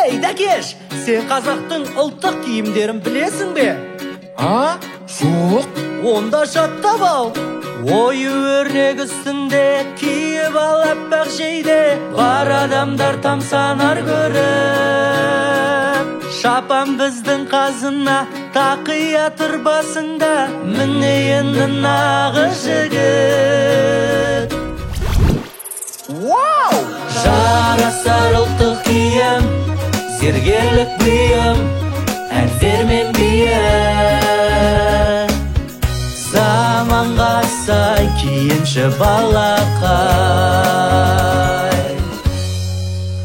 Ей, Дәкеш, сен қазақтың ұлттық киімдерін білесің бе? А? Жоқ. Онда жаттап ал. Ою-өрнек үстінде киіп ал аппақ жейде, бар адамдар тамсанар көріп. Шапан біздің қазына, тақия тұр басында, міне енді нағыз жігіт. Вау! Жарасар ұлттық киім, зергерлік бұйым, әндермен бейім. Заманға сай киінші балақай.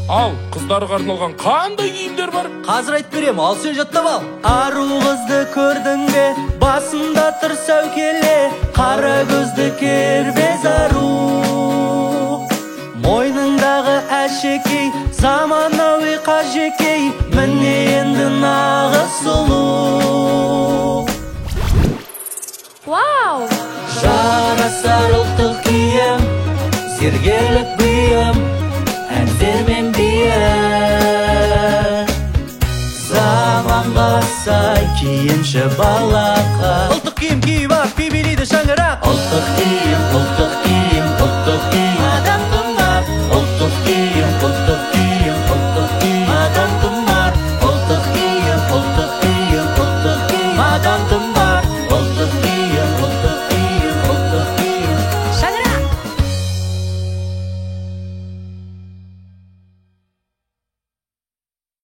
Ал, қыздарға арналған қандай киімдер бар? Қазір айтып берем, ал сен жаттап ал. Ару қызды көрдің бе, басында тұр сәукеле, қара көзді кербез ару. Мойныңдағы әшекей, заманауи қажекей, міне енді нағыз сұлу. Вау! Жарасар ұлттық киім, зергерлік бұйым, әндермен бейім. Заманға сай киінші балақай. Ұлттық киім киіп